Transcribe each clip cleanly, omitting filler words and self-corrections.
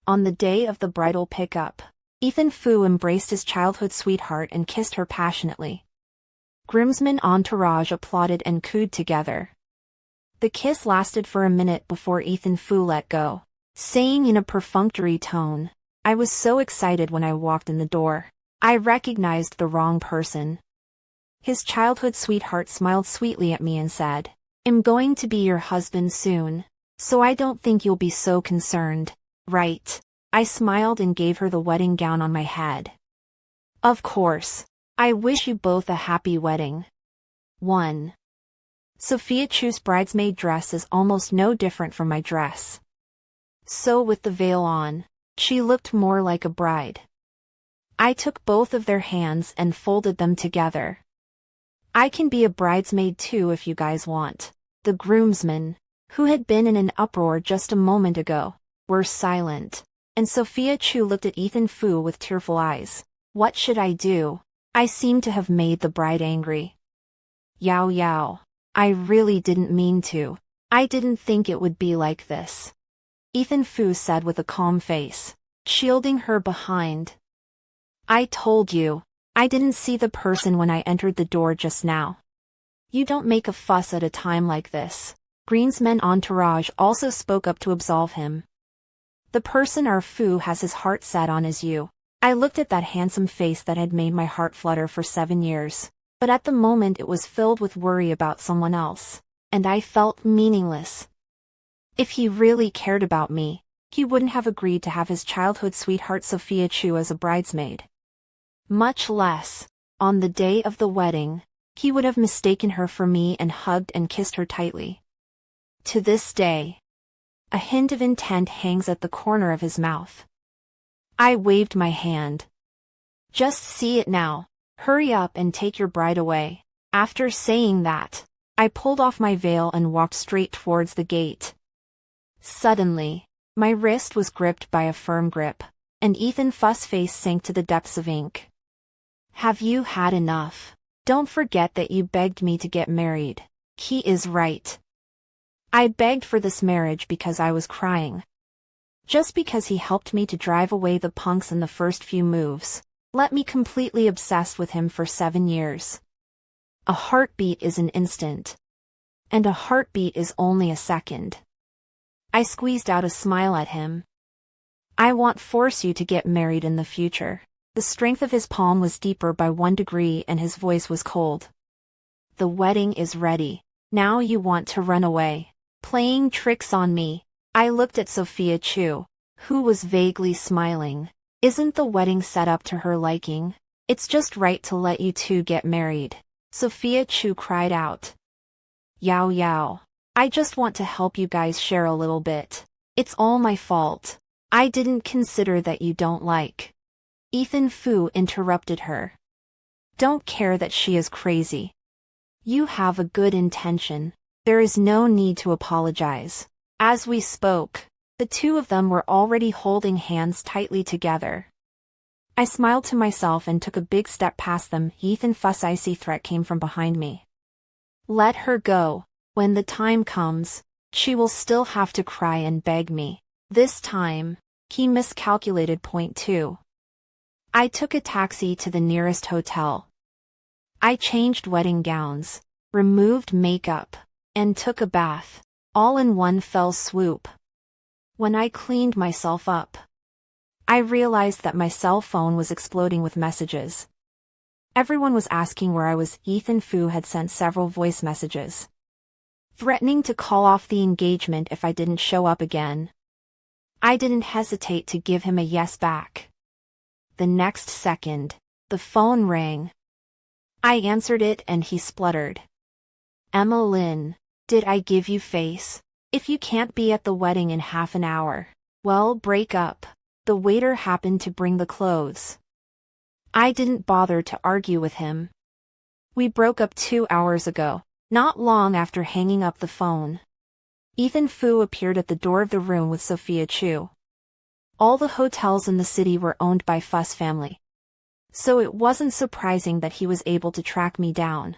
On the day of the bridal pickup, Ethan Fu embraced his childhood sweetheart and kissed her passionately. Groomsmen entourage applauded and cooed together. The kiss lasted for a minute before Ethan Fu let go, saying in a perfunctory tone, "I was so excited when I walked in the door. I recognized the wrong person." His childhood sweetheart smiled sweetly at me and said, "I'm going to be your husband soon, so I don't think you'll be so concerned, right?" I smiled and gave her the wedding gown on my head. "Of course. I wish you both a happy wedding." 1. Sophia Chu's bridesmaid dress is almost no different from my dress. So with the veil on, she looked more like a bride. I took both of their hands and folded them together. "I can be a bridesmaid too if you guys want." The groomsmen, who had been in an uproar just a moment ago, were silent, and Sophia Chu looked at Ethan Fu with tearful eyes. "What should I do? I seem to have made the bride angry." "Yao Yao. I really didn't mean to. I didn't think it would be like this," Ethan Fu said with a calm face, shielding her behind. "I told you. I didn't see the person when I entered the door just now." "You don't make a fuss at a time like this." Greensman entourage also spoke up to absolve him. "The person our Fu has his heart set on is you." I looked at that handsome face that had made my heart flutter for 7 years, but at the moment it was filled with worry about someone else, and I felt meaningless. If he really cared about me, he wouldn't have agreed to have his childhood sweetheart Sophia Chu as a bridesmaid. Much less, on the day of the wedding, he would have mistaken her for me and hugged and kissed her tightly. To this day, a hint of intent hangs at the corner of his mouth. I waved my hand. "Just see it now. Hurry up and take your bride away." After saying that, I pulled off my veil and walked straight towards the gate. Suddenly, my wrist was gripped by a firm grip, and Ethan Fu's face sank to the depths of ink. "Have you had enough? Don't forget that you begged me to get married." He is right. I begged for this marriage because I was crying. Just because he helped me to drive away the punks in the first few moves, let me completely obsessed with him for 7 years. A heartbeat is an instant. And a heartbeat is only a second. I squeezed out a smile at him. "I won't force you to get married in the future." The strength of his palm was deeper by 1 degree and his voice was cold. "The wedding is ready. Now you want to run away, playing tricks on me." I looked at Sophia Chu, who was vaguely smiling. "Isn't the wedding set up to her liking? It's just right to let you two get married." Sophia Chu cried out. "Yao Yao. I just want to help you guys share a little bit. It's all my fault. I didn't consider that you don't like." Ethan Fu interrupted her. "Don't care that she is crazy. You have a good intention. There is no need to apologize." As we spoke, the two of them were already holding hands tightly together. I smiled to myself and took a big step past them. Ethan Fu's icy threat came from behind me. "Let her go. When the time comes, she will still have to cry and beg me." This time, he miscalculated. Point 2. I took a taxi to the nearest hotel. I changed wedding gowns, removed makeup, and took a bath, all in one fell swoop. When I cleaned myself up, I realized that my cell phone was exploding with messages. Everyone was asking where I was. Ethan Fu had sent several voice messages, threatening to call off the engagement if I didn't show up again. I didn't hesitate to give him a yes back. The next second, the phone rang. I answered it and he spluttered. "Emma Lin, did I give you face? If you can't be at the wedding in half an hour, well, break up." The waiter happened to bring the clothes. I didn't bother to argue with him. "We broke up 2 hours ago." Not long after hanging up the phone, Ethan Fu appeared at the door of the room with Sophia Chu. All the hotels in the city were owned by Fu's family, so it wasn't surprising that he was able to track me down.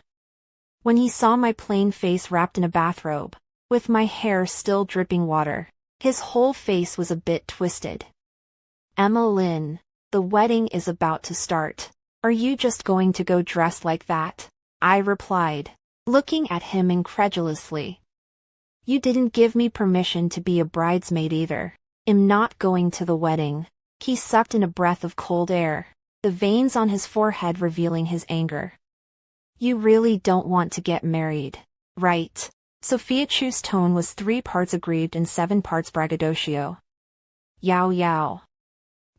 When he saw my plain face wrapped in a bathrobe, with my hair still dripping water, his whole face was a bit twisted. Emma Lin, the wedding is about to start. Are you just going to go dressed like that? I replied, looking at him incredulously. You didn't give me permission to be a bridesmaid either. I'm not going to the wedding. He sucked in a breath of cold air, the veins on his forehead revealing his anger. You really don't want to get married, right? Sophia Chu's tone was 3 parts aggrieved and 7 parts braggadocio. Yao yao.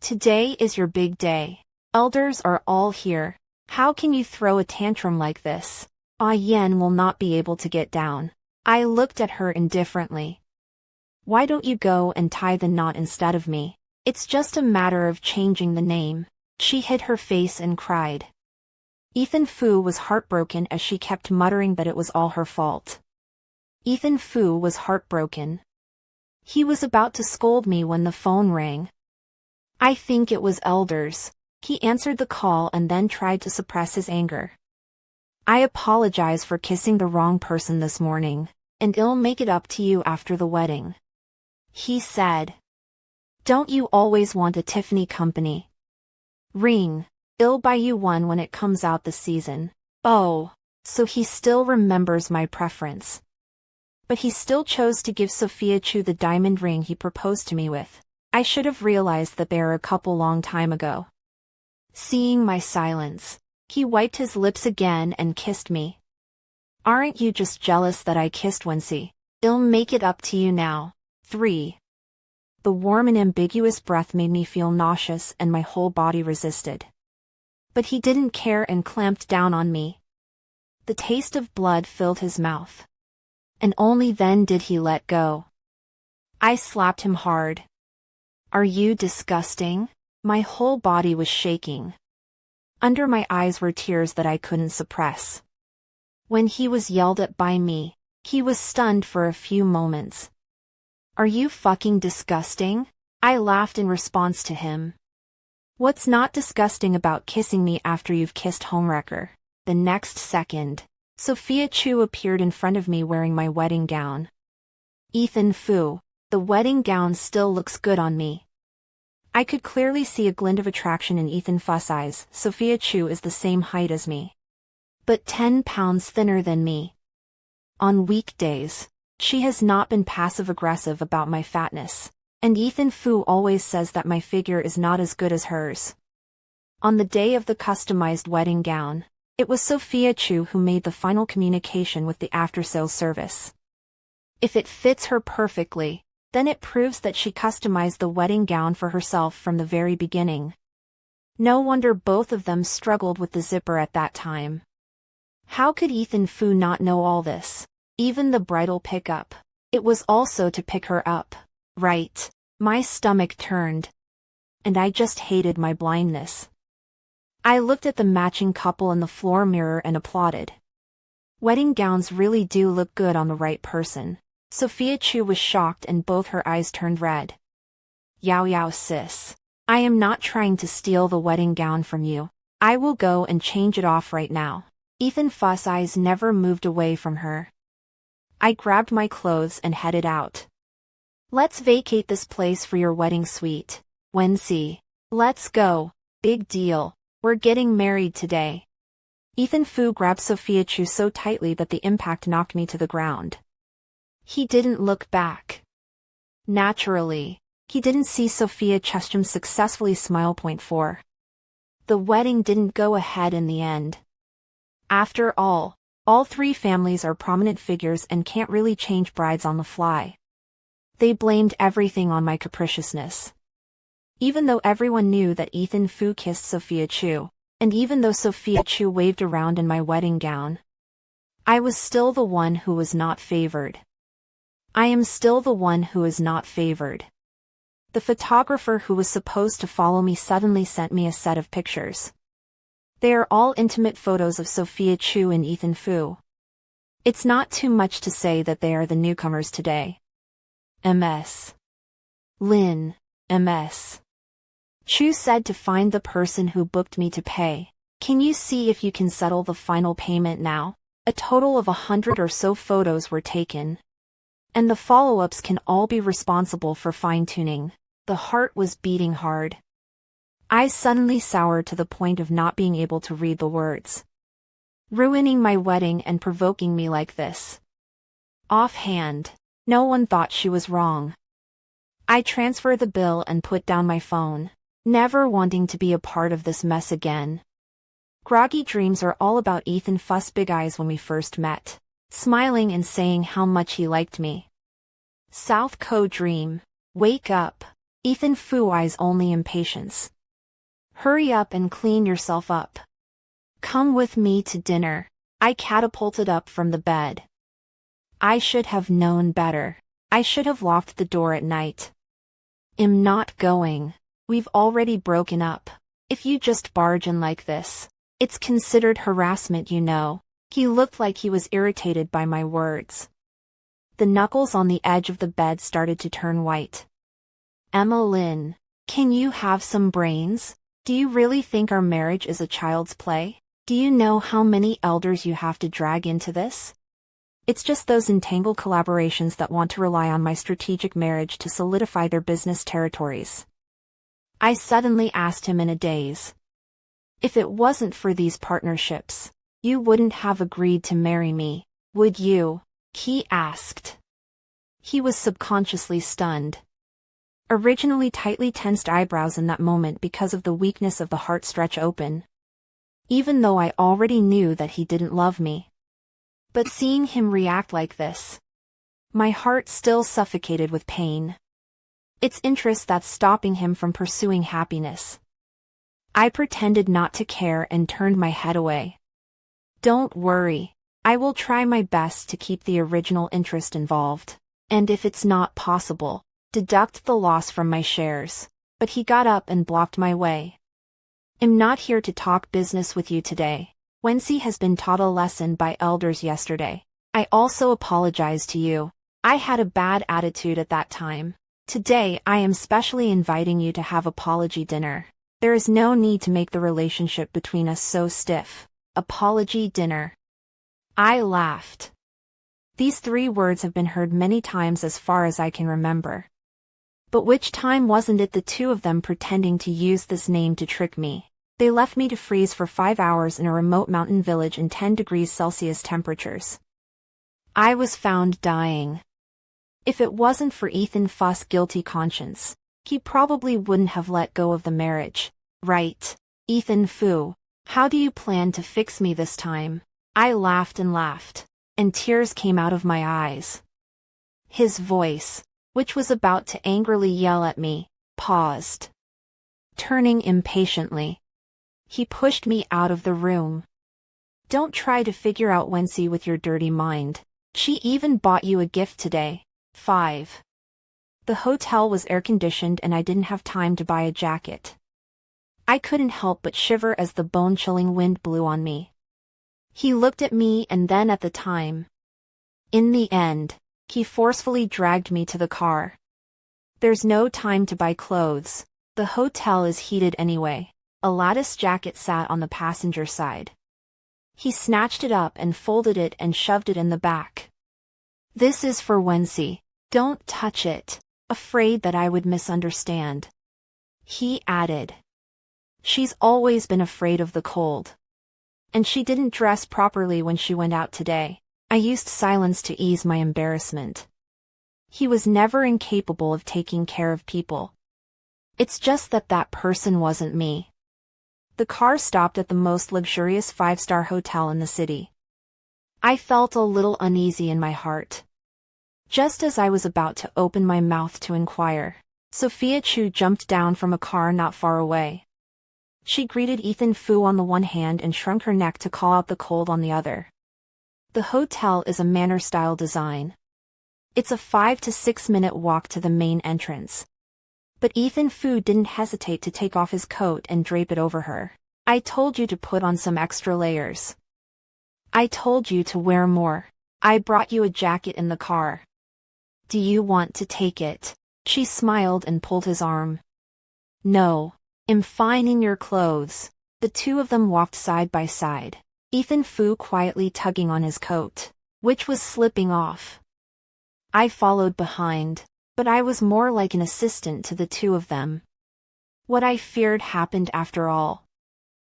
Today is your big day. Elders are all here. How can you throw a tantrum like this? Ah Yen will not be able to get down. I looked at her indifferently. Why don't you go and tie the knot instead of me? It's just a matter of changing the name. She hid her face and cried. Ethan Fu was heartbroken as she kept muttering that it was all her fault. Ethan Fu was heartbroken. He was about to scold me when the phone rang. I think it was Elders. He answered the call and then tried to suppress his anger. I apologize for kissing the wrong person this morning, and I'll make it up to you after the wedding. He said. Don't you always want a Tiffany company? Ring. I'll buy you one when it comes out this season. Oh, so he still remembers my preference. But he still chose to give Sophia Chu the diamond ring he proposed to me with. I should have realized that they were a couple long time ago. Seeing my silence, he wiped his lips again and kissed me. Aren't you just jealous that I kissed Wenxi? I'll make it up to you now. 3. The warm and ambiguous breath made me feel nauseous and my whole body resisted. But he didn't care and clamped down on me. The taste of blood filled his mouth. And only then did he let go. I slapped him hard. Are you disgusting? My whole body was shaking. Under my eyes were tears that I couldn't suppress. When he was yelled at by me, he was stunned for a few moments. Are you fucking disgusting? I laughed in response to him. What's not disgusting about kissing me after you've kissed Homewrecker? The next second, Sophia Chu appeared in front of me wearing my wedding gown. Ethan Fu, the wedding gown still looks good on me. I could clearly see a glint of attraction in Ethan Fu's eyes. Sophia Chu is the same height as me, but 10 pounds thinner than me. On weekdays, she has not been passive-aggressive about my fatness. And Ethan Fu always says that my figure is not as good as hers. On the day of the customized wedding gown, it was Sophia Chu who made the final communication with the after-sales service. If it fits her perfectly, then it proves that she customized the wedding gown for herself from the very beginning. No wonder both of them struggled with the zipper at that time. How could Ethan Fu not know all this? Even the bridal pickup. It was also to pick her up. Right. My stomach turned. And I just hated my blindness. I looked at the matching couple in the floor mirror and applauded. Wedding gowns really do look good on the right person. Sophia Chu was shocked and both her eyes turned red. Yao yao sis. I am not trying to steal the wedding gown from you. I will go and change it off right now. Ethan Fu's eyes never moved away from her. I grabbed my clothes and headed out. Let's vacate this place for your wedding suite, Wenxi. Let's go. Big deal. We're getting married today. Ethan Fu grabbed Sophia Chu so tightly that the impact knocked me to the ground. He didn't look back. Naturally, he didn't see Sophia Chu successfully smile. 4. The wedding didn't go ahead in the end. After all 3 families are prominent figures and can't really change brides on the fly. They blamed everything on my capriciousness. Even though everyone knew that Ethan Fu kissed Sophia Chu, and even though Sophia Chu waved around in my wedding gown, I was still the one who was not favored. I am still the one who is not favored. The photographer who was supposed to follow me suddenly sent me a set of pictures. They are all intimate photos of Sophia Chu and Ethan Fu. It's not too much to say that they are the newcomers today. MS. Lin, MS. Chu said to find the person who booked me to pay. Can you see if you can settle the final payment now? A total of 100 or so photos were taken. And the follow-ups can all be responsible for fine-tuning. The heart was beating hard. I suddenly soured to the point of not being able to read the words. Ruining my wedding and provoking me like this. Offhand, no one thought she was wrong. I transferred the bill and put down my phone, never wanting to be a part of this mess again. Groggy dreams are all about Ethan Fuss Big Eyes when we first met, smiling and saying how much he liked me. South Coast dream. Wake up. Ethan Fu Eyes only impatience. Hurry up and clean yourself up. Come with me to dinner. I catapulted up from the bed. I should have known better. I should have locked the door at night. I'm not going. We've already broken up. If you just barge in like this, it's considered harassment, you know. He looked like he was irritated by my words. The knuckles on the edge of the bed started to turn white. Emma Lin, can you have some brains? Do you really think our marriage is a child's play? Do you know how many elders you have to drag into this? It's just those entangled collaborations that want to rely on my strategic marriage to solidify their business territories. I suddenly asked him in a daze. If it wasn't for these partnerships, you wouldn't have agreed to marry me, would you? He asked. He was subconsciously stunned. Originally tightly tensed eyebrows in that moment because of the weakness of the heart stretch open. Even though I already knew that he didn't love me. But seeing him react like this, my heart still suffocated with pain. It's interest that's stopping him from pursuing happiness. I pretended not to care and turned my head away. Don't worry. I will try my best to keep the original interest involved. And if it's not possible, deduct the loss from my shares. But he got up and blocked my way. I'm not here to talk business with you today. Wenxi has been taught a lesson by elders yesterday. I also apologize to you. I had a bad attitude at that time. Today I am specially inviting you to have apology dinner. There is no need to make the relationship between us so stiff. Apology dinner. I laughed. These 3 words have been heard many times as far as I can remember. But which time wasn't it the two of them pretending to use this name to trick me? They left me to freeze for 5 hours in a remote mountain village in 10 degrees Celsius temperatures. I was found dying. If it wasn't for Ethan Fuss' guilty conscience, he probably wouldn't have let go of the marriage, right? Ethan Fu, how do you plan to fix me this time? I laughed, and tears came out of my eyes. His voice, which was about to angrily yell at me, paused. Turning impatiently, he pushed me out of the room. Don't try to figure out Wenxi with your dirty mind. She even bought you a gift today. 5. The hotel was air-conditioned and I didn't have time to buy a jacket. I couldn't help but shiver as the bone-chilling wind blew on me. He looked at me and then at the time. In the end, he forcefully dragged me to the car. There's no time to buy clothes. The hotel is heated anyway. A lattice jacket sat on the passenger side. He snatched it up and folded it and shoved it in the back. This is for Wenxi. Don't touch it. Afraid that I would misunderstand. He added. She's always been afraid of the cold. And she didn't dress properly when she went out today. I used silence to ease my embarrassment. He was never incapable of taking care of people. It's just that that person wasn't me. The car stopped at the most luxurious 5-star hotel in the city. I felt a little uneasy in my heart. Just as I was about to open my mouth to inquire, Sophia Chu jumped down from a car not far away. She greeted Ethan Fu on the one hand and shrunk her neck to call out the cold on the other. The hotel is a manor-style design. It's a 5 to 6 minute walk to the main entrance. But Ethan Fu didn't hesitate to take off his coat and drape it over her. I told you to put on some extra layers. I told you to wear more. I brought you a jacket in the car. Do you want to take it? She smiled and pulled his arm. No. I'm fine in your clothes. The two of them walked side by side, Ethan Fu quietly tugging on his coat, which was slipping off. I followed behind, but I was more like an assistant to the two of them. What I feared happened after all.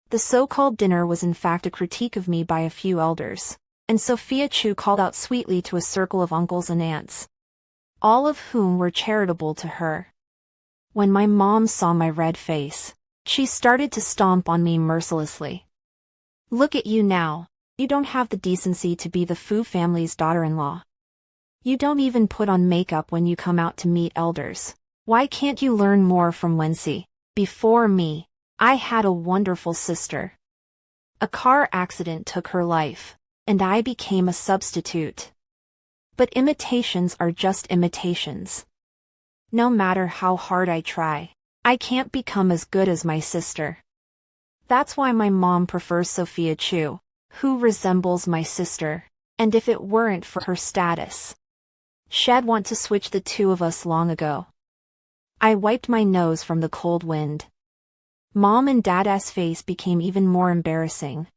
The so-called dinner was in fact a critique of me by a few elders, and Sophia Chu called out sweetly to a circle of uncles and aunts, all of whom were charitable to her. When my mom saw my red face, she started to stomp on me mercilessly. Look at you now, you don't have the decency to be the Fu family's daughter-in-law. You don't even put on makeup when you come out to meet elders. Why can't you learn more from Wenxi? Before me, I had a wonderful sister. A car accident took her life, and I became a substitute. But imitations are just imitations. No matter how hard I try, I can't become as good as my sister. That's why my mom prefers Sophia Chu, who resembles my sister, and if it weren't for her status, she'd want to switch the two of us long ago. I wiped my nose from the cold wind. Mom and Dad's face became even more embarrassing.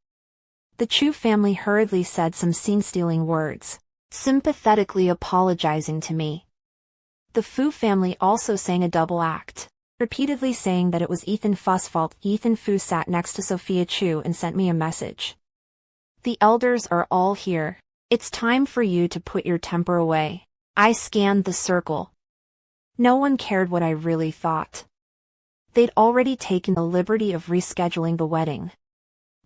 The Chu family hurriedly said some scene-stealing words, sympathetically apologizing to me. The Fu family also sang a double act, repeatedly saying that it was Ethan Fu's fault. Ethan Fu sat next to Sophia Chu and sent me a message. The elders are all here. It's time for you to put your temper away. I scanned the circle. No one cared what I really thought. They'd already taken the liberty of rescheduling the wedding.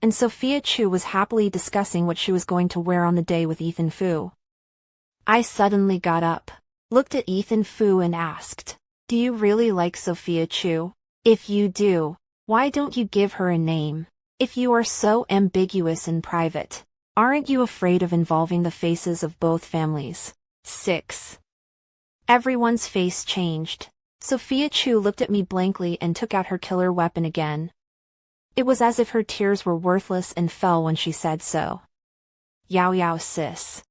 And Sophia Chu was happily discussing what she was going to wear on the day with Ethan Fu. I suddenly got up, looked at Ethan Fu and asked, "Do you really like Sophia Chu? If you do, why don't you give her a name? If you are so ambiguous in private, aren't you afraid of involving the faces of both families?" 6. Everyone's face changed. Sophia Chu looked at me blankly and took out her killer weapon again. It was as if her tears were worthless and fell when she said so. "Yao Yao sis.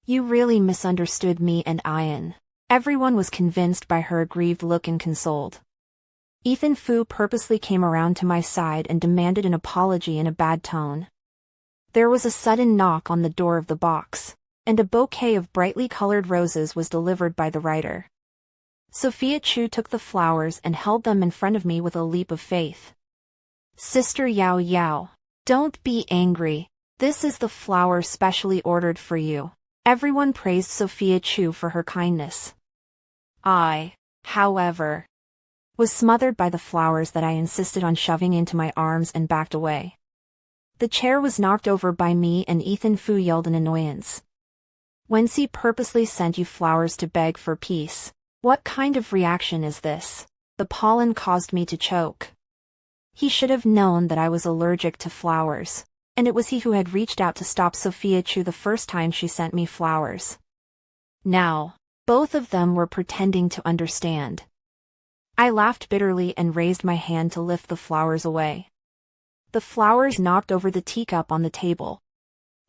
You really misunderstood me and Ian." Everyone was convinced by her aggrieved look and consoled. Ethan Fu purposely came around to my side and demanded an apology in a bad tone. There was a sudden knock on the door of the box, and a bouquet of brightly colored roses was delivered by the writer. Sophia Chu took the flowers and held them in front of me with a leap of faith. "Sister Yao Yao, don't be angry. This is the flower specially ordered for you." Everyone praised Sophia Chu for her kindness. I, however, was smothered by the flowers that I insisted on shoving into my arms and backed away. The chair was knocked over by me and Ethan Fu yelled in annoyance. "Wenxi purposely sent you flowers to beg for peace. What kind of reaction is this?" The pollen caused me to choke. He should have known that I was allergic to flowers, and it was he who had reached out to stop Sophia Chu the first time she sent me flowers. Now, both of them were pretending to understand. I laughed bitterly and raised my hand to lift the flowers away. The flowers knocked over the teacup on the table,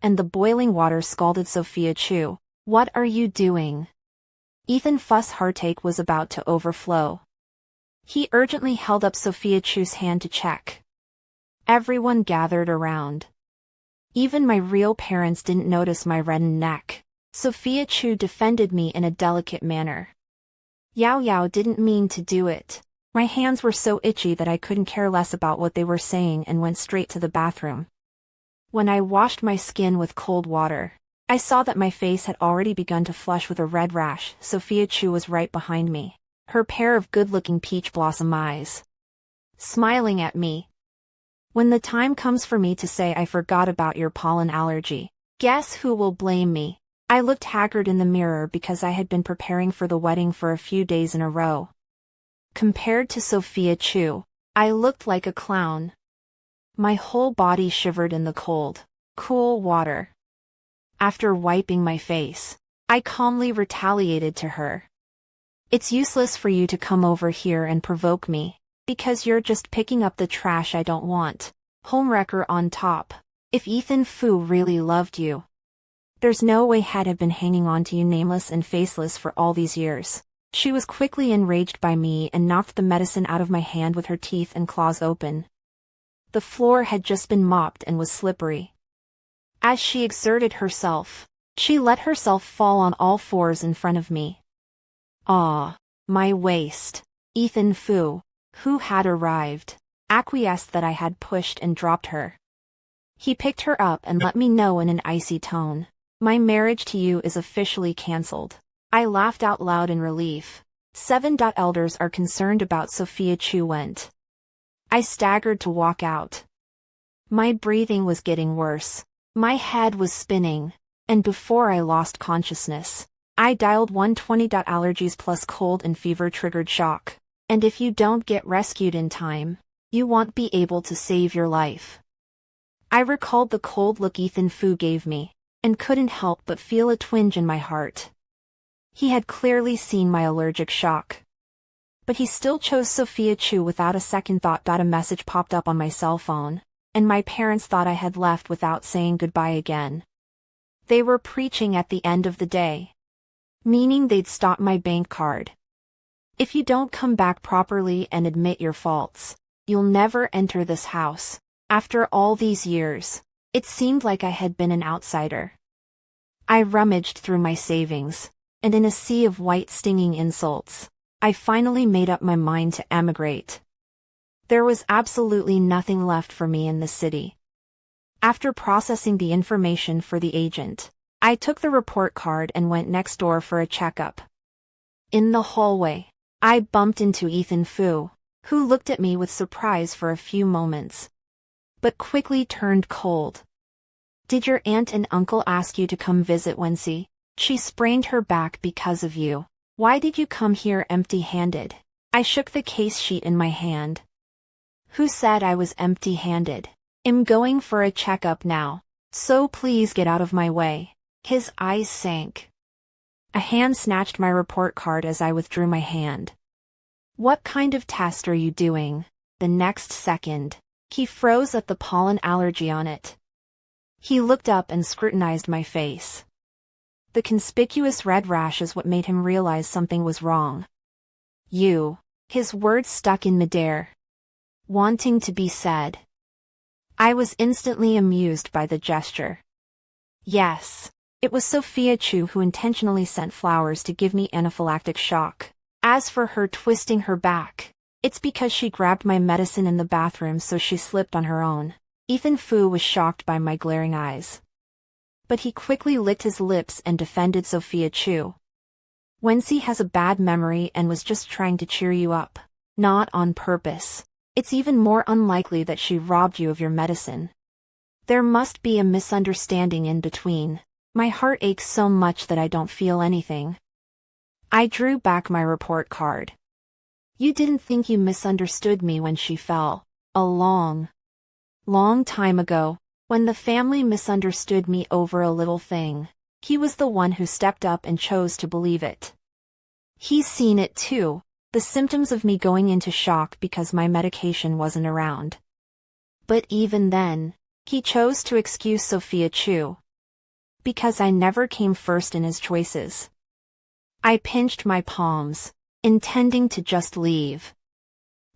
and the boiling water scalded Sophia Chu. "What are you doing?" Ethan Fu's heartache was about to overflow. He urgently held up Sophia Chu's hand to check. Everyone gathered around. Even my real parents didn't notice my reddened neck. Sophia Chu defended me in a delicate manner. "Yao Yao didn't mean to do it." My hands were so itchy that I couldn't care less about what they were saying and went straight to the bathroom. When I washed my skin with cold water, I saw that my face had already begun to flush with a red rash. Sophia Chu was right behind me, her pair of good-looking peach blossom eyes, smiling at me. "When the time comes for me to say I forgot about your pollen allergy, guess who will blame me?" I looked haggard in the mirror because I had been preparing for the wedding for a few days in a row. Compared to Sophia Chu, I looked like a clown. My whole body shivered in the cold, cool water. After wiping my face, I calmly retaliated to her. "It's useless for you to come over here and provoke me, because you're just picking up the trash I don't want. Homewrecker on top. If Ethan Fu really loved you, there's no way he'd have been hanging on to you nameless and faceless for all these years." She was quickly enraged by me and knocked the medicine out of my hand with her teeth and claws open. The floor had just been mopped and was slippery. As she exerted herself, she let herself fall on all fours in front of me. "Ah, my waist." Ethan Fu, who had arrived, acquiesced that I had pushed and dropped her. He picked her up and let me know in an icy tone. My marriage to you is officially cancelled. I laughed out loud in relief. 7. Elders are concerned about Sophia Chu went. I staggered to walk out. My breathing was getting worse. My head was spinning. And before I lost consciousness, I dialed 120. Allergies plus cold and fever triggered shock. And if you don't get rescued in time, you won't be able to save your life. I recalled the cold look Ethan Fu gave me, and couldn't help but feel a twinge in my heart. He had clearly seen my allergic shock. But he still chose Sophia Chu without a second thought. A message popped up on my cell phone, and my parents thought I had left without saying goodbye again. They were preaching at the end of the day, meaning they'd stop my bank card. If you don't come back properly and admit your faults, you'll never enter this house. After all these years, it seemed like I had been an outsider. I rummaged through my savings, and in a sea of white stinging insults, I finally made up my mind to emigrate. There was absolutely nothing left for me in the city. After processing the information for the agent, I took the report card and went next door for a checkup. In the hallway, I bumped into Ethan Fu, who looked at me with surprise for a few moments, but quickly turned cold. Did your aunt and uncle ask you to come visit Wenxi? She sprained her back because of you. Why did you come here empty-handed? I shook the case sheet in my hand. Who said I was empty-handed? I'm going for a checkup now, so please get out of my way. His eyes sank. A hand snatched my report card as I withdrew my hand. What kind of test are you doing? The next second, he froze at the pollen allergy on it. He looked up and scrutinized my face. The conspicuous red rash is what made him realize something was wrong. You. His words stuck in midair, wanting to be said. I was instantly amused by the gesture. Yes, it was Sophia Chu who intentionally sent flowers to give me anaphylactic shock. As for her twisting her back, it's because she grabbed my medicine in the bathroom so she slipped on her own. Ethan Fu was shocked by my glaring eyes. But he quickly licked his lips and defended Sophia Chu. Wenxi has a bad memory and was just trying to cheer you up. Not on purpose. It's even more unlikely that she robbed you of your medicine. There must be a misunderstanding in between. My heart aches so much that I don't feel anything. I drew back my report card. You didn't think you misunderstood me when she fell. A long time ago, when the family misunderstood me over a little thing, he was the one who stepped up and chose to believe it. He's seen it too, the symptoms of me going into shock because my medication wasn't around. But even then, he chose to excuse Sophia Chu. Because I never came first in his choices. I pinched my palms, intending to just leave.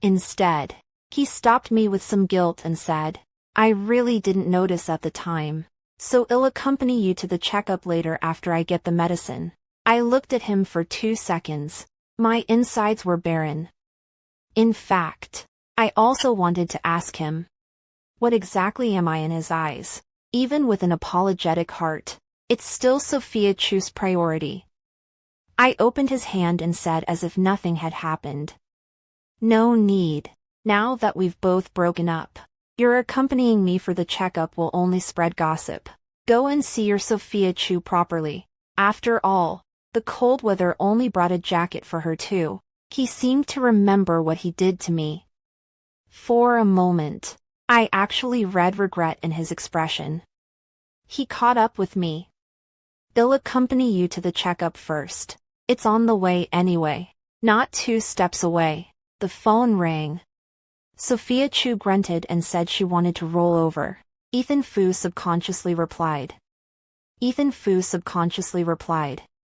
Instead, he stopped me with some guilt and said, I really didn't notice at the time, so I'll accompany you to the checkup later after I get the medicine. I looked at him for 2 seconds. My insides were barren. In fact, I also wanted to ask him, what exactly am I in his eyes? Even with an apologetic heart, it's still Sophia Chu's priority. I opened his hand and said as if nothing had happened. No need. Now that we've both broken up, your accompanying me for the checkup will only spread gossip. Go and see your Sophia Chu properly. After all, the cold weather only brought a jacket for her too. He seemed to remember what he did to me. For a moment, I actually read regret in his expression. He caught up with me. I'll accompany you to the checkup first. It's on the way anyway. Not 2 steps away. The phone rang. Sophia Chu grunted and said she wanted to roll over. Ethan Fu subconsciously replied.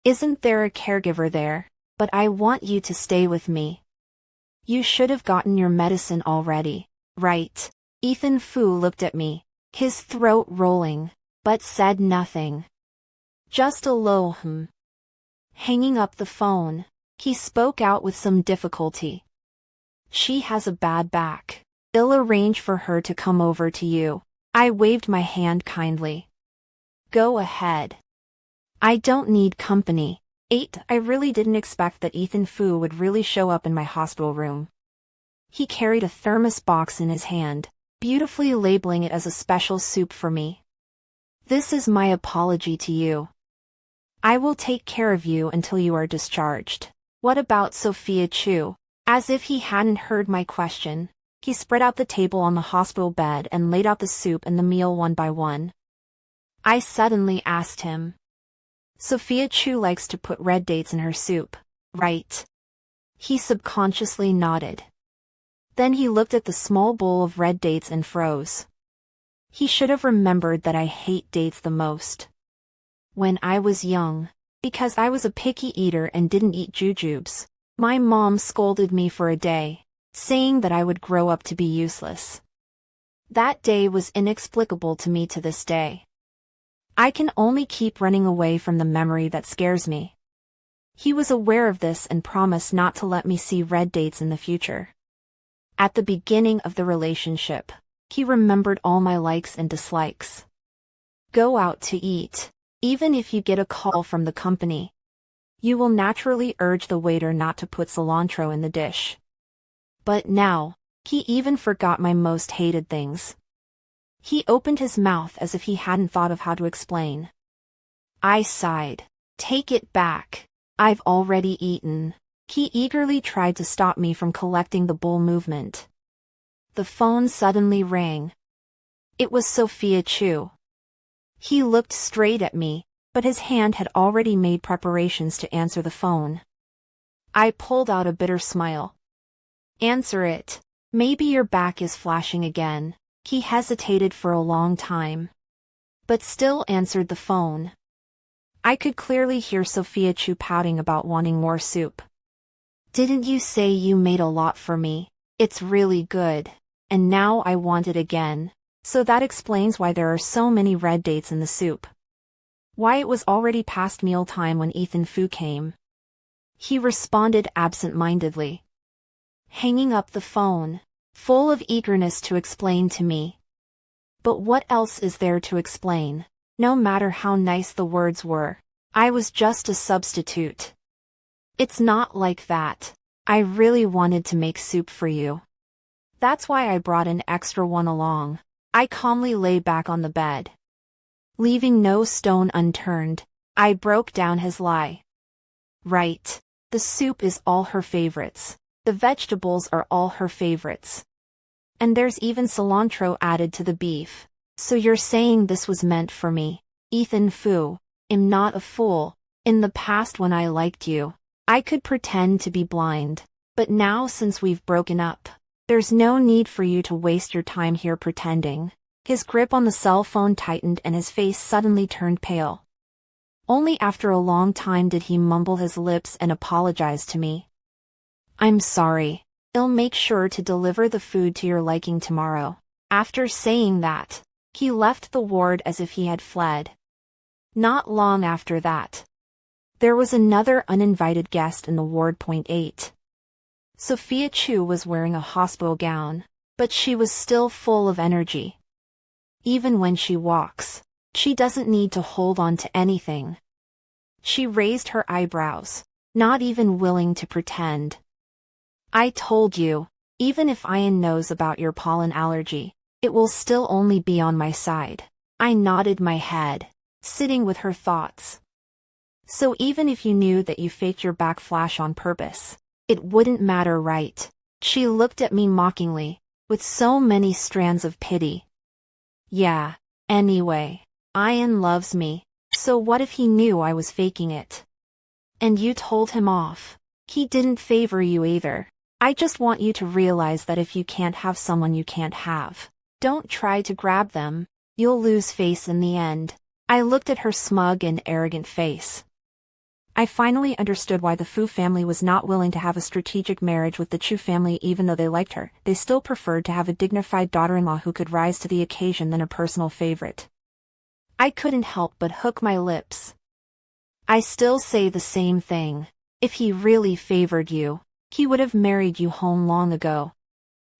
Isn't there a caregiver there? But I want you to stay with me. You should have gotten your medicine already, right? Ethan Fu looked at me, his throat rolling, but said nothing. Just a low Hanging up the phone, he spoke out with some difficulty. She has a bad back. I'll arrange for her to come over to you. I waved my hand kindly. Go ahead. I don't need company. 8. I really didn't expect that Ethan Fu would really show up in my hospital room. He carried a thermos box in his hand, beautifully labeling it as a special soup for me. This is my apology to you. I will take care of you until you are discharged. What about Sophia Chu? As if he hadn't heard my question, he spread out the table on the hospital bed and laid out the soup and the meal one by one. I suddenly asked him. Sophia Chu likes to put red dates in her soup, right? He subconsciously nodded. Then he looked at the small bowl of red dates and froze. He should have remembered that I hate dates the most. When I was young, because I was a picky eater and didn't eat jujubes, my mom scolded me for a day, saying that I would grow up to be useless. That day was inexplicable to me to this day. I can only keep running away from the memory that scares me. He was aware of this and promised not to let me see red dates in the future. At the beginning of the relationship, he remembered all my likes and dislikes. Go out to eat, even if you get a call from the company. You will naturally urge the waiter not to put cilantro in the dish. But now, he even forgot my most hated things. He opened his mouth as if he hadn't thought of how to explain. I sighed. Take it back. I've already eaten. He eagerly tried to stop me from collecting the bowl movement. The phone suddenly rang. It was Sophia Chu. He looked straight at me, but his hand had already made preparations to answer the phone. I pulled out a bitter smile. Answer it. Maybe your back is flashing again. He hesitated for a long time, but still answered the phone. I could clearly hear Sophia Chu pouting about wanting more soup. Didn't you say you made a lot for me? It's really good. And now I want it again. So that explains why there are so many red dates in the soup. Why it was already past mealtime when Ethan Fu came. He responded absent-mindedly, hanging up the phone, full of eagerness to explain to me. But what else is there to explain? No matter how nice the words were, I was just a substitute. It's not like that. I really wanted to make soup for you. That's why I brought an extra one along. I calmly lay back on the bed. Leaving no stone unturned, I broke down his lie. Right. The soup is all her favorites. The vegetables are all her favorites. And there's even cilantro added to the beef. So you're saying this was meant for me? Ethan Fu, I'm not a fool. In the past when I liked you, I could pretend to be blind. But now since we've broken up, there's no need for you to waste your time here pretending. His grip on the cell phone tightened and his face suddenly turned pale. Only after a long time did he mumble his lips and apologize to me. I'm sorry. I'll make sure to deliver the food to your liking tomorrow. After saying that, he left the ward as if he had fled. Not long after that, there was another uninvited guest in the ward. 8. Sophia Chu was wearing a hospital gown, but she was still full of energy. Even when she walks, she doesn't need to hold on to anything. She raised her eyebrows, not even willing to pretend. I told you, even if Ian knows about your pollen allergy, it will still only be on my side. I nodded my head, sitting with her thoughts. So even if you knew that you faked your back flash on purpose, it wouldn't matter, right? She looked at me mockingly, with so many strands of pity. Yeah, anyway, Ian loves me, so what if he knew I was faking it? And you told him off. He didn't favor you either. I just want you to realize that if you can't have someone you can't have, don't try to grab them. You'll lose face in the end. I looked at her smug and arrogant face. I finally understood why the Fu family was not willing to have a strategic marriage with the Chu family. Even though they liked her, they still preferred to have a dignified daughter-in-law who could rise to the occasion than a personal favorite. I couldn't help but hook my lips. I still say the same thing. If he really favored you, He would have married you home long ago.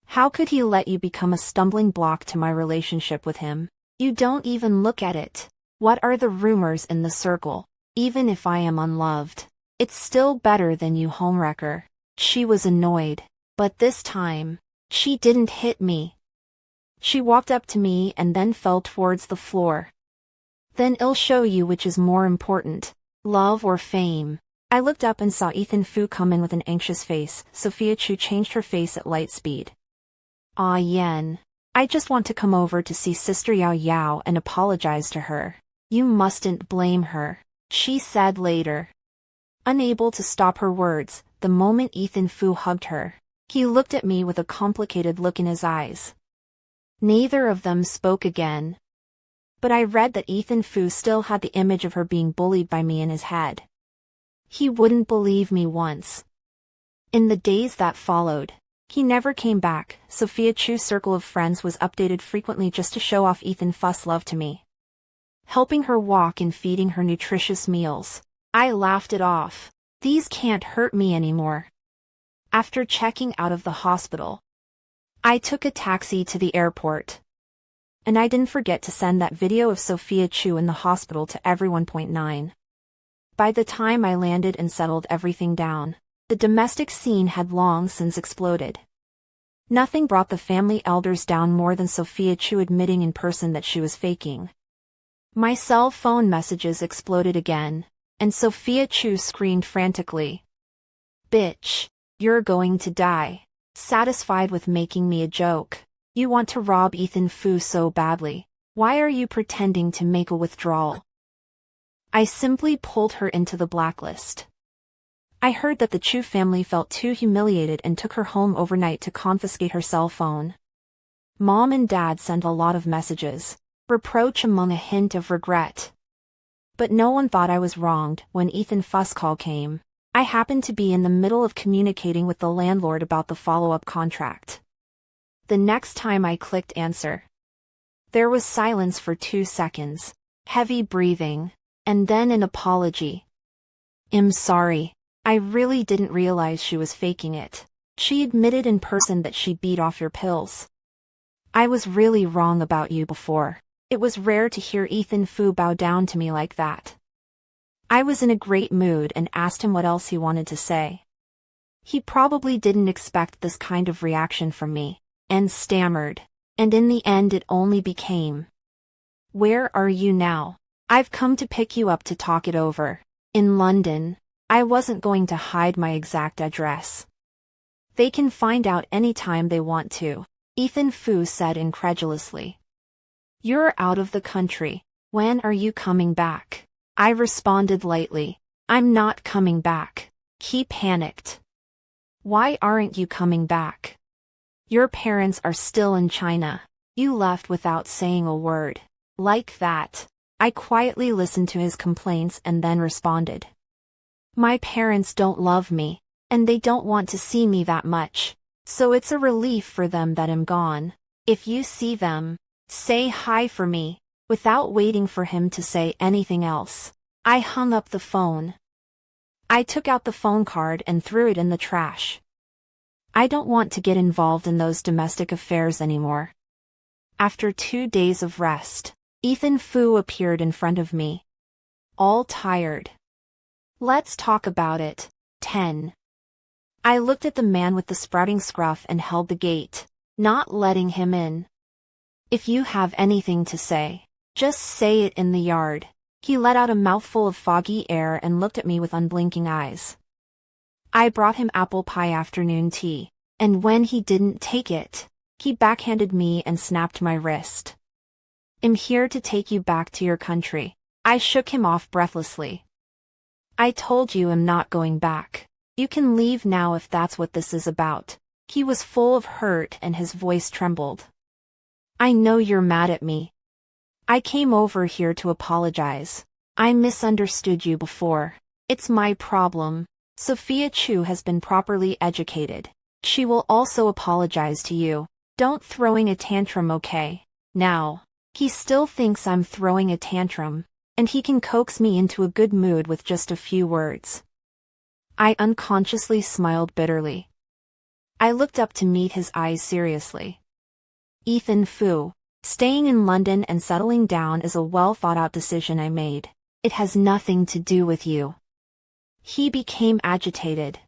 How could he let you become a stumbling block to my relationship with him? You don't even look at it. What are the rumors in the circle? Even if I am unloved, it's still better than you, homewrecker. She was annoyed. But this time, she didn't hit me. She walked up to me and then fell towards the floor. Then I'll show you which is more important, love or fame. I looked up and saw Ethan Fu come in with an anxious face. Sophia Chu changed her face at light speed. Ah, Yen. I just want to come over to see Sister Yao Yao and apologize to her. You mustn't blame her, she said later. Unable to stop her words, the moment Ethan Fu hugged her, he looked at me with a complicated look in his eyes. Neither of them spoke again. But I read that Ethan Fu still had the image of her being bullied by me in his head. He wouldn't believe me once. In the days that followed, he never came back. Sophia Chu's circle of friends was updated frequently just to show off Ethan Fu's love to me. Helping her walk and feeding her nutritious meals. I laughed it off. These can't hurt me anymore. After checking out of the hospital, I took a taxi to the airport. And I didn't forget to send that video of Sophia Chu in the hospital to everyone. 9. By the time I landed and settled everything down, the domestic scene had long since exploded. Nothing brought the family elders down more than Sophia Chu admitting in person that she was faking. My cell phone messages exploded again, and Sophia Chu screamed frantically. Bitch, you're going to die. Satisfied with making me a joke. You want to rob Ethan Fu so badly. Why are you pretending to make a withdrawal? I simply pulled her into the blacklist. I heard that the Chu family felt too humiliated and took her home overnight to confiscate her cell phone. Mom and Dad sent a lot of messages, reproach among a hint of regret. But no one thought I was wronged. When Ethan Fu's call came, I happened to be in the middle of communicating with the landlord about the follow-up contract. The next time I clicked answer, there was silence for 2 seconds, heavy breathing, and then an apology. I'm sorry. I really didn't realize she was faking it. She admitted in person that she beat off your pills. I was really wrong about you before. It was rare to hear Ethan Fu bow down to me like that. I was in a great mood and asked him what else he wanted to say. He probably didn't expect this kind of reaction from me, and stammered, and in the end it only became, "Where are you now? I've come to pick you up to talk it over." In London. I wasn't going to hide my exact address. They can find out anytime they want to, Ethan Fu said incredulously. You're out of the country. When are you coming back? I responded lightly. I'm not coming back. He panicked. Why aren't you coming back? Your parents are still in China. You left without saying a word. Like that. I quietly listened to his complaints and then responded. My parents don't love me, and they don't want to see me that much, so it's a relief for them that I'm gone. If you see them, say hi for me. Without waiting for him to say anything else, I hung up the phone. I took out the phone card and threw it in the trash. I don't want to get involved in those domestic affairs anymore. After 2 days of rest, Ethan Fu appeared in front of me. All tired. Let's talk about it. 10. I looked at the man with the sprouting scruff and held the gate, not letting him in. If you have anything to say, just say it in the yard. He let out a mouthful of foggy air and looked at me with unblinking eyes. I brought him apple pie afternoon tea, and when he didn't take it, he backhanded me and snapped my wrist. I'm here to take you back to your country. I shook him off breathlessly. I told you I'm not going back. You can leave now if that's what this is about. He was full of hurt and his voice trembled. I know you're mad at me. I came over here to apologize. I misunderstood you before. It's my problem. Sophia Chu has been properly educated. She will also apologize to you. Don't throwing a tantrum, okay? Now, he still thinks I'm throwing a tantrum, and he can coax me into a good mood with just a few words. I unconsciously smiled bitterly. I looked up to meet his eyes seriously. Ethan Fu, staying in London and settling down is a well-thought-out decision I made. It has nothing to do with you. He became agitated.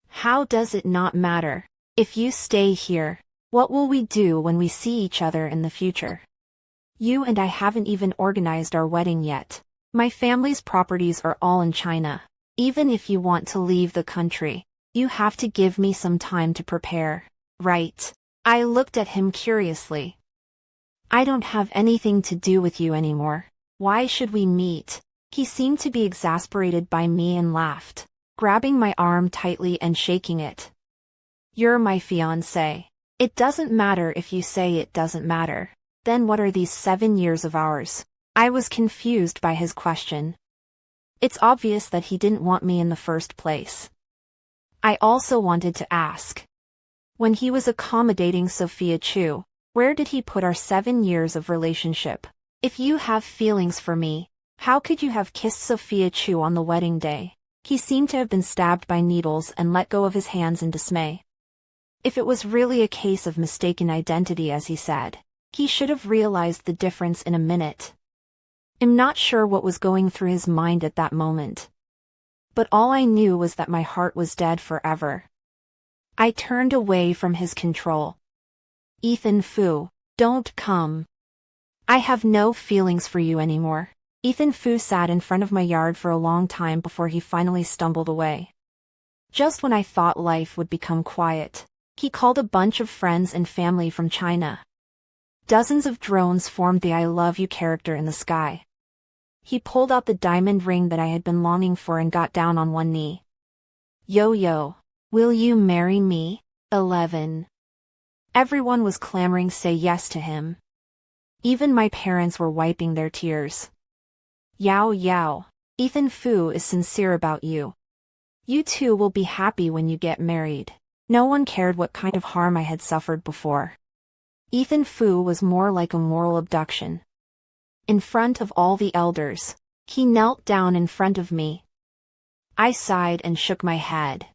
How does it not matter? If you stay here, what will we do when we see each other in the future? You and I haven't even organized our wedding yet. My family's properties are all in China. Even if you want to leave the country, you have to give me some time to prepare, right? I looked at him curiously. I don't have anything to do with you anymore. Why should we meet? He seemed to be exasperated by me and laughed, grabbing my arm tightly and shaking it. You're my fiancé. It doesn't matter if you say it doesn't matter. Then what are these 7 years of ours? I was confused by his question. It's obvious that he didn't want me in the first place. I also wanted to ask. When he was accommodating Sophia Chu, where did he put our 7 years of relationship? If you have feelings for me, how could you have kissed Sophia Chu on the wedding day? He seemed to have been stabbed by needles and let go of his hands in dismay. If it was really a case of mistaken identity as he said, he should have realized the difference in a minute. I'm not sure what was going through his mind at that moment. But all I knew was that my heart was dead forever. I turned away from his control. Ethan Fu, don't come. I have no feelings for you anymore. Ethan Fu sat in front of my yard for a long time before he finally stumbled away. Just when I thought life would become quiet, he called a bunch of friends and family from China. Dozens of drones formed the I love you character in the sky. He pulled out the diamond ring that I had been longing for and got down on one knee. Yo, will you marry me? 11. Everyone was clamoring say yes to him. Even my parents were wiping their tears. Yao, Ethan Fu is sincere about you. You two will be happy when you get married. No one cared what kind of harm I had suffered before. Ethan Fu was more like a moral abduction. In front of all the elders, he knelt down in front of me. I sighed and shook my head.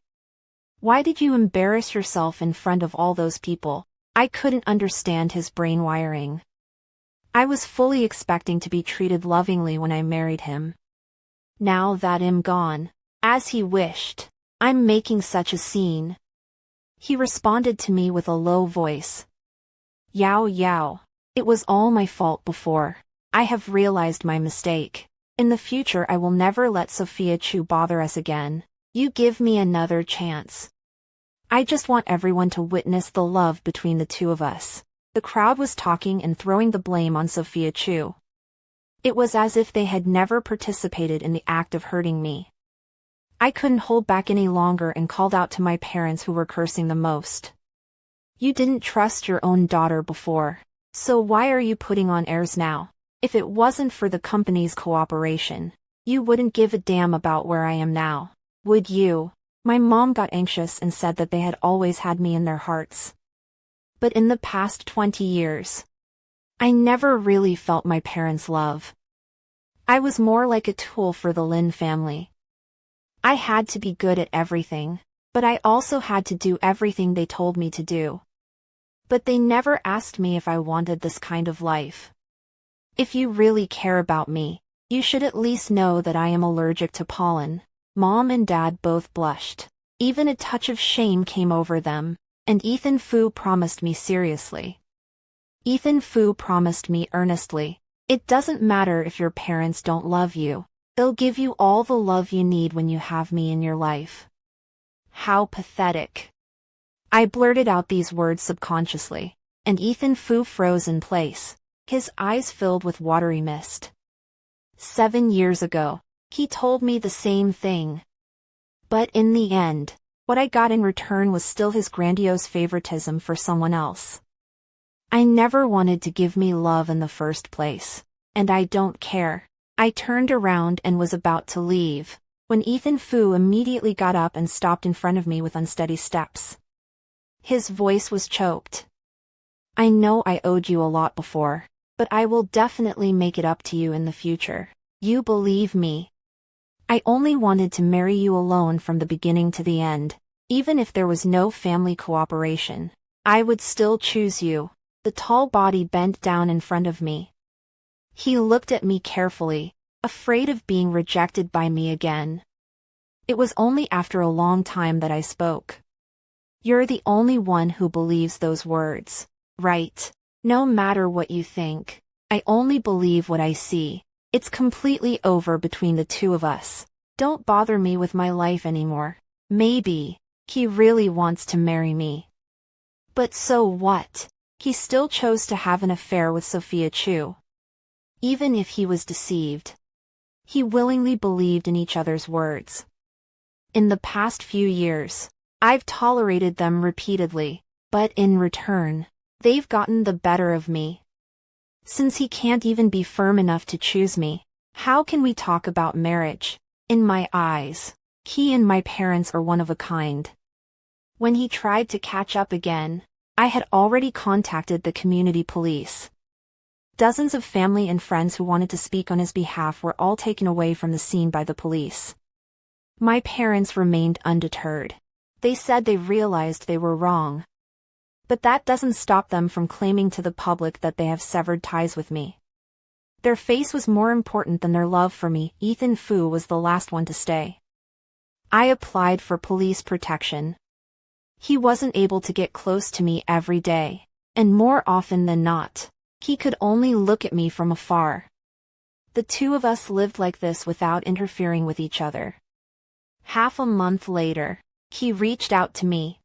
Why did you embarrass yourself in front of all those people? I couldn't understand his brain wiring. I was fully expecting to be treated lovingly when I married him. Now that I'm gone, as he wished, I'm making such a scene. He responded to me with a low voice. Yao, it was all my fault before. I have realized my mistake. In the future I will never let Sophia Chu bother us again. You give me another chance. I just want everyone to witness the love between the two of us. The crowd was talking and throwing the blame on Sophia Chu. It was as if they had never participated in the act of hurting me. I couldn't hold back any longer and called out to my parents who were cursing the most. You didn't trust your own daughter before, so why are you putting on airs now? If it wasn't for the company's cooperation, you wouldn't give a damn about where I am now, would you? My mom got anxious and said that they had always had me in their hearts. But in the past 20 years, I never really felt my parents' love. I was more like a tool for the Lin family. I had to be good at everything, but I also had to do everything they told me to do. But they never asked me if I wanted this kind of life. If you really care about me, you should at least know that I am allergic to pollen. Mom and Dad both blushed. Even a touch of shame came over them, and Ethan Fu promised me seriously. Ethan Fu promised me earnestly. It doesn't matter if your parents don't love you. They'll give you all the love you need when you have me in your life. How pathetic. I blurted out these words subconsciously, and Ethan Fu froze in place, his eyes filled with watery mist. 7 years ago, he told me the same thing. But in the end, what I got in return was still his grandiose favoritism for someone else. I never wanted to give me love in the first place, and I don't care. I turned around and was about to leave, when Ethan Fu immediately got up and stopped in front of me with unsteady steps. His voice was choked. I know I owed you a lot before, but I will definitely make it up to you in the future. You believe me? I only wanted to marry you alone from the beginning to the end. Even if there was no family cooperation, I would still choose you. The tall body bent down in front of me. He looked at me carefully, afraid of being rejected by me again. It was only after a long time that I spoke. You're the only one who believes those words, right? No matter what you think, I only believe what I see. It's completely over between the two of us. Don't bother me with my life anymore. Maybe he really wants to marry me. But so what? He still chose to have an affair with Sophia Chu. Even if he was deceived, he willingly believed in each other's words. In the past few years, I've tolerated them repeatedly, but in return, they've gotten the better of me. Since he can't even be firm enough to choose me, how can we talk about marriage? In my eyes, he and my parents are one of a kind. When he tried to catch up again, I had already contacted the community police. Dozens of family and friends who wanted to speak on his behalf were all taken away from the scene by the police. My parents remained undeterred. They said they realized they were wrong. But that doesn't stop them from claiming to the public that they have severed ties with me. Their face was more important than their love for me. Ethan Fu was the last one to stay. I applied for police protection. He wasn't able to get close to me every day, and more often than not, he could only look at me from afar. The two of us lived like this without interfering with each other. Half a month later, he reached out to me.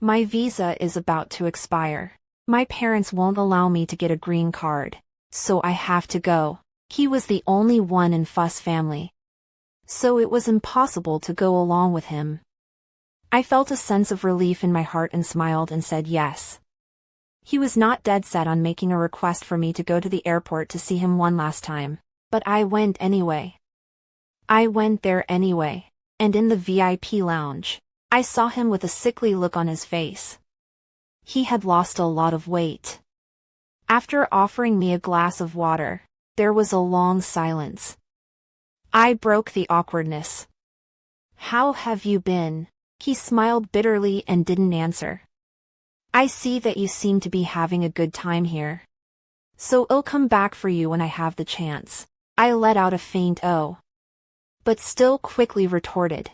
My visa is about to expire. My parents won't allow me to get a green card, so I have to go. He was the only one in Fu's family, so it was impossible to go along with him. I felt a sense of relief in my heart and smiled and said yes. He was not dead set on making a request for me to go to the airport to see him one last time, but I went anyway. I went there anyway, and in the VIP lounge, I saw him with a sickly look on his face. He had lost a lot of weight. After offering me a glass of water, there was a long silence. I broke the awkwardness. How have you been? He smiled bitterly and didn't answer. I see that you seem to be having a good time here. So I'll come back for you when I have the chance. I let out a faint "oh," but still quickly retorted.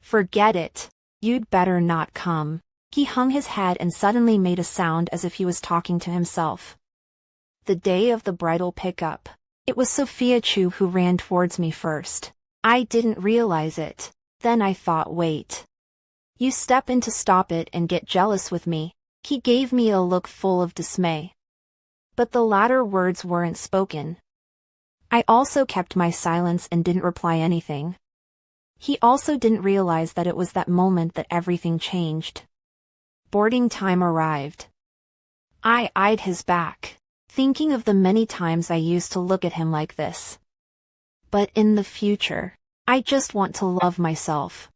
Forget it. You'd better not come. He hung his head and suddenly made a sound as if he was talking to himself. The day of the bridal pickup, it was Sophia Chu who ran towards me first. I didn't realize it. Then I thought, wait. You step in to stop it and get jealous with me. He gave me a look full of dismay. But the latter words weren't spoken. I also kept my silence and didn't reply anything. He also didn't realize that it was that moment that everything changed. Boarding time arrived. I eyed his back, thinking of the many times I used to look at him like this. But in the future, I just want to love myself.